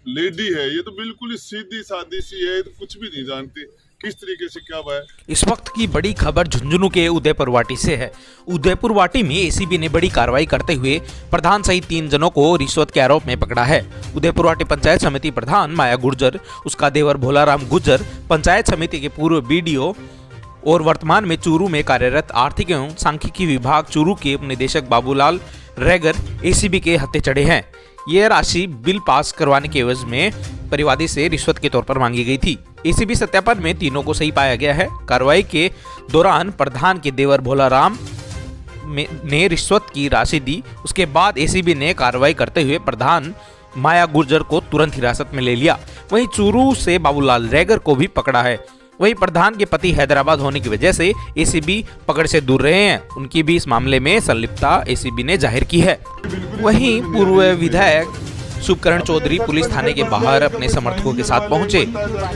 Lady है ये तो बिल्कुल ही सीधी सादी सी है, ये तो कुछ भी नहीं जानती किस तरीके से क्या हुआ है। इस वक्त की बड़ी खबर झुंझुनू के उदयपुर वाटी से है। उदयपुर वाटी में एसीबी ने बड़ी कार्रवाई करते हुए प्रधान सहित 3 जनों को रिश्वत के आरोप में पकड़ा है। उदयपुर वाटी पंचायत समिति प्रधान माया गुर्जर, उसका देवर भोलाराम गुर्जर, पंचायत समिति के पूर्व बीडीओ और वर्तमान में चूरू में कार्यरत आर्थिक एवं सांख्यिकी विभाग चूरू के निदेशक बाबूलाल रैगर एसीबी के हत्थे चढ़े हैं। यह राशि बिल पास करवाने के एवज में परिवादी से रिश्वत के तौर पर मांगी गई थी। एसीबी सत्यापन में तीनों को सही पाया गया है। कार्रवाई के दौरान प्रधान के देवर भोलाराम ने रिश्वत की राशि दी। उसके बाद एसीबी ने कार्रवाई करते हुए प्रधान माया गुर्जर को तुरंत हिरासत में ले लिया। वहीं चूरू से बाबूलाल रैगर को भी पकड़ा है। वहीं प्रधान के पति हैदराबाद होने की वजह से एसीबी पकड़ से दूर रहे हैं। उनकी भी इस मामले में संलिप्तता एसीबी ने जाहिर की है। वहीं पूर्व विधायक शुभकरण चौधरी पुलिस थाने के बाहर अपने समर्थकों के साथ पहुंचे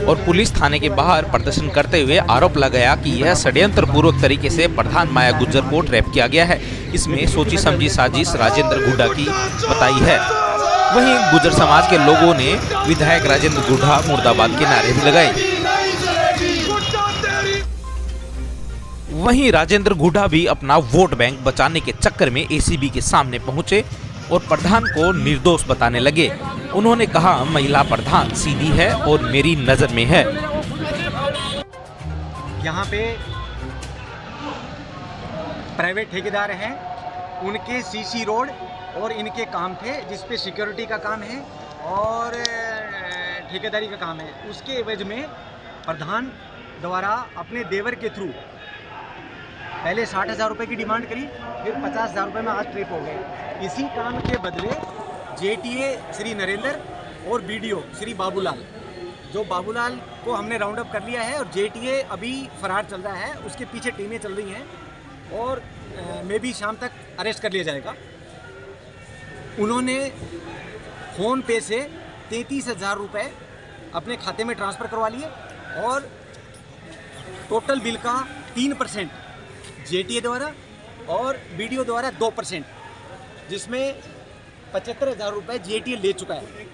और पुलिस थाने के बाहर प्रदर्शन करते हुए आरोप लगाया कि यह षड्यंत्र पूर्वक तरीके से प्रधान माया गुर्जर को ट्रैप किया गया है। इसमें सोची समझी साजिश राजेंद्र गुड्डा की बताई है। वहीं गुर्जर समाज के लोगों ने विधायक राजेंद्र गुड्डा मुर्दाबाद के नारे भी लगाए। वहीं राजेंद्र गुड्डा भी अपना वोट बैंक बचाने के चक्कर में एसीबी के सामने पहुंचे और प्रधान को निर्दोष बताने लगे। उन्होंने कहा, महिला प्रधान सीधी है और मेरी नजर में है। यहाँ पे प्राइवेट ठेकेदार हैं, उनके सीसी रोड और इनके काम थे जिसपे सिक्योरिटी का काम है और ठेकेदारी का काम है। उसके एवज में प्रधान द्वारा अपने देवर के थ्रू पहले 60,000 रुपये की डिमांड करी, फिर 50,000 रुपये में आज ट्रिप हो गए। इसी काम के बदले जेटीए श्री नरेंद्र और बीडीओ श्री बाबूलाल, जो बाबूलाल को हमने राउंड अप कर लिया है और जेटीए अभी फरार चल रहा है, उसके पीछे टीमें चल रही हैं और मे भी शाम तक अरेस्ट कर लिया जाएगा। उन्होंने फ़ोन पे से 33,000 रुपये अपने खाते में ट्रांसफ़र करवा लिए और टोटल बिल का 3% जेटीए द्वारा और बीडीओ द्वारा 2%, जिसमें 75,000 रुपये जेटीए ले चुका है।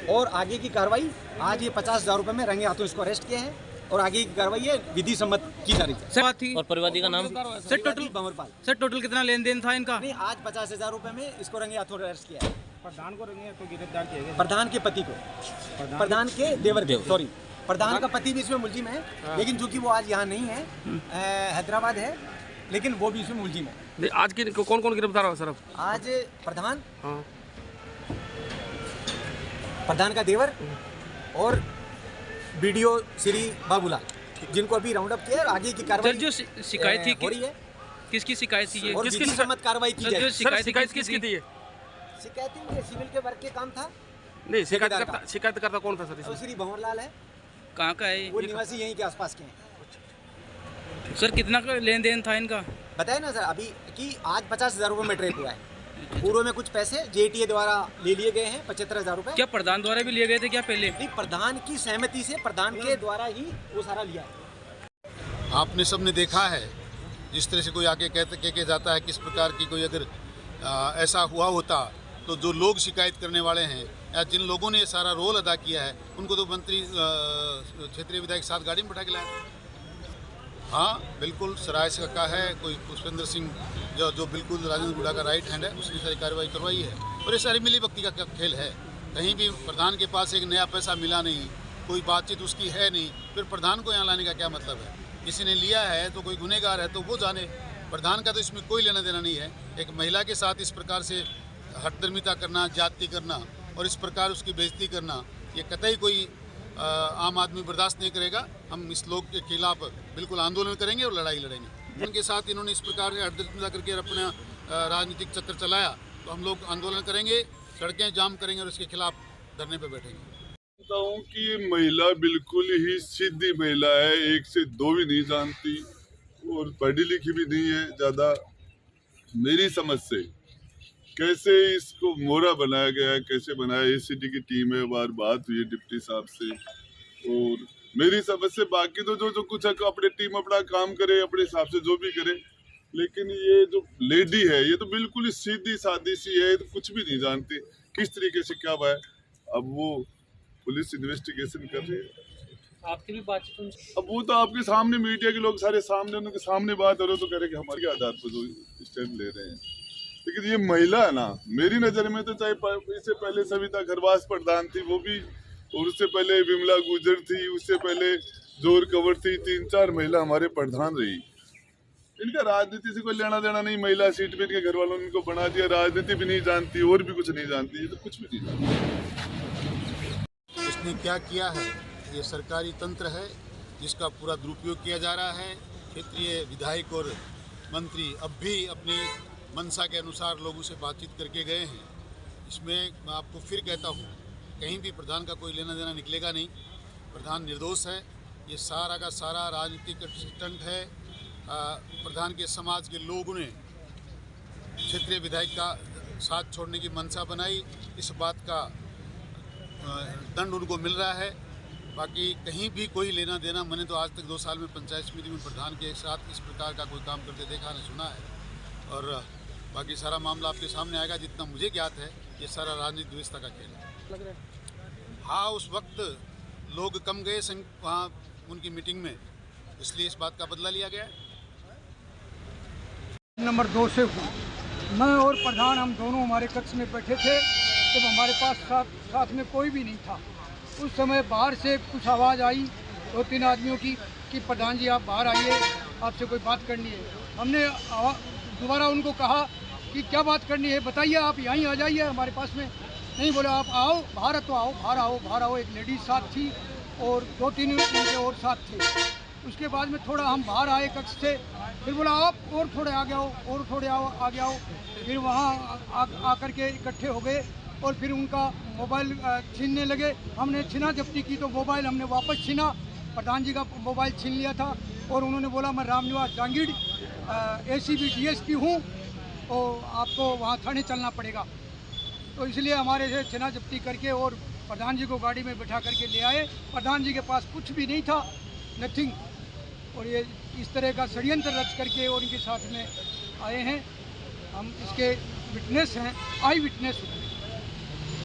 और आगे की कार्रवाई आज ये 50,000 रुपये में रंगे हाथों इसको अरेस्ट किया है और आगे की कार्रवाई ये विधि सम्मत की जा रही है। और परिवादी का नाम सर टोटल बमरपाल। सर टोटल कितना लेन देन था इनका? नहीं, आज 50,000 रुपये में इसको रंगे हाथों अरेस्ट किया है। प्रधान को रंगे हाथों गिरफ्तार किया गया। प्रधान के पति को, प्रधान के देवर को, सॉरी, प्रधान का पति भी इसमें मुलजिम है, लेकिन चूंकि वो आज यहाँ नहीं है, हैदराबाद है, लेकिन वो भी इसमें मुलजिम है। आज की कौन कौन गिरफ्तार हुआ सर? आज प्रधान, प्रधान का देवर और बीडीओ श्री बाबूलाल, जिनको अभी राउंड अप किया है और आगे की कार्रवाई जो शिकायत थी हो रही है। किसकी शिकायत थी? और विधि सम्मत कार्रवाई की जाए। शिकायत किसकी थी? शिकायत ये सिविल के वर्क के काम था। नहीं, शिकायत करता कौन था सर? श्री भंवरलाल है। कहाँ का है? वो निवासी यहीं के आसपास के हैं। सर कितना का लेन देन था इनका? बताया ना सर अभी कि आज 50,000 रुपये में ट्रेप हुआ है। पूर्व में कुछ पैसे जेटीए द्वारा ले लिए गए हैं, 75,000 रुपये। क्या प्रधान द्वारा भी लिए गए थे क्या पहले? नहीं, प्रधान की सहमति से प्रधान के द्वारा ही वो सारा लिया है। आपने सबने देखा है जिस तरह से कोई आके कह जाता है किस प्रकार की कोई अगर ऐसा हुआ होता तो जो लोग शिकायत करने वाले हैं या जिन लोगों ने ये सारा रोल अदा किया है उनको तो मंत्री क्षेत्रीय विधायक साथ गाड़ी में बैठा के लाया। हाँ बिल्कुल, सराय से का है कोई पुष्पेंद्र सिंह जो बिल्कुल राजेंद्र गुड्डा का राइट हैंड है, उसने सारी कार्रवाई करवाई है और ये सारी मिली भक्ति का खेल है। कहीं भी प्रधान के पास एक नया पैसा मिला नहीं, कोई बातचीत उसकी है नहीं, फिर प्रधान को यहाँ लाने का क्या मतलब है? किसी ने लिया है तो कोई गुनहगार है तो वो जाने, प्रधान का तो इसमें कोई लेना देना नहीं है। एक महिला के साथ इस प्रकार से हठधर्मिता करना, जाति करना और इस प्रकार उसकी बेइज्जती करना, ये कतई कोई आम आदमी बर्दाश्त नहीं करेगा। हम इस लोग के खिलाफ बिल्कुल आंदोलन करेंगे और लड़ाई लड़ेंगे। उनके साथ इन्होंने इस प्रकार से हठधर्मिता करके अपना राजनीतिक चक्कर चलाया तो हम लोग आंदोलन करेंगे, सड़कें जाम करेंगे और इसके खिलाफ धरने पर बैठेंगे। जानता हूँ कि महिला बिल्कुल ही सीधी महिला है, एक से दो भी नहीं जानती और पढ़ी लिखी भी नहीं है ज़्यादा। मेरी समझ से कैसे इसको मोरा बनाया गया है, कैसे बनाया, एसीटी की टीम है, बात हुई है डिप्टी साहब से और मेरी समझ से बाकी तो जो कुछ है अपनी टीम अपना काम करे अपने हिसाब से जो भी करे, लेकिन ये जो लेडी है ये तो बिल्कुल ही सीधी सादी सी है, ये तो कुछ भी नहीं जानती किस तरीके से क्या हुआ है। अब वो पुलिस इन्वेस्टिगेशन कर रही है। आपकी भी बातचीत उनसे? अब वो तो आपके सामने मीडिया के लोग सारे सामने उनके सामने बात हो रहे तो कह रहे कि हमारे आधार पर जो स्टैंड ले रहे हैं। लेकिन ये महिला है ना, मेरी नज़र में तो चाहे इससे पहले सविता खरवास प्रधान थी वो भी, और उससे पहले विमला गुजर थी, उससे पहले जोर कंवर थी, 3-4 महिला हमारे प्रधान रही। इनका राजनीति से कोई लेना देना नहीं। महिला सीट पे इनके घर वालों ने इनको बना दिया, राजनीति भी नहीं जानती और भी कुछ नहीं जानती, ये तो कुछ भी नहीं जानती। इसने क्या किया है, ये सरकारी तंत्र है जिसका पूरा दुरुपयोग किया जा रहा है। क्षेत्रीय विधायक और मंत्री अब भी अपनी मंशा के अनुसार लोगों से बातचीत करके गए हैं। इसमें मैं आपको फिर कहता हूँ, कहीं भी प्रधान का कोई लेना देना निकलेगा नहीं। प्रधान निर्दोष है, ये सारा का सारा राजनीतिक स्टंट है। प्रधान के समाज के लोगों ने क्षेत्रीय विधायक का साथ छोड़ने की मंशा बनाई, इस बात का दंड उनको मिल रहा है। बाकी कहीं भी कोई लेना देना, मैंने तो आज तक 2 साल में पंचायत समिति में प्रधान के साथ इस प्रकार का कोई काम करते देखा नहीं, सुना है। और बाकी सारा मामला आपके सामने आएगा। जितना मुझे ज्ञात है ये सारा राजनीतिक व्यवस्था का खेल है। हाँ, उस वक्त लोग कम गए वहाँ उनकी मीटिंग में, इसलिए इस बात का बदला लिया गया है। नंबर 2 से हुआ, मैं और प्रधान हम दोनों हमारे कक्ष में बैठे थे जब हमारे पास साथ में कोई भी नहीं था। उस समय बाहर से कुछ आवाज़ आई 2-3 आदमियों की कि प्रधान जी आप बाहर आइए, आपसे कोई बात करनी है। हमने दोबारा उनको कहा कि क्या बात करनी है बताइए, आप यहीं आ जाइए हमारे पास में। नहीं, बोले आप आओ बाहर, तो आओ बाहर आओ। एक लेडीज साथ थी और 2-3 उनके और साथ थे। उसके बाद में थोड़ा हम बाहर आए कक्ष से, फिर बोला आप और थोड़े आगे आओ, और थोड़े आगे आओ। फिर वहाँ आकर के इकट्ठे हो गए और फिर उनका मोबाइल छीनने लगे। हमने छीना जब्ती की तो मोबाइल हमने वापस छीना, प्रधान जी का मोबाइल छीन लिया था। और उन्होंने बोला मैं रामनिवास जांगीड़ ACB DSP हूँ और आपको वहाँ थाने चलना पड़ेगा। तो इसलिए हमारे से छीना जब्ती करके और प्रधान जी को गाड़ी में बैठा करके ले आए। प्रधान जी के पास कुछ भी नहीं था, नथिंग। और ये इस तरह का षड्यंत्र रच करके और इनके साथ में आए हैं। हम इसके विटनेस हैं, आई विटनेस।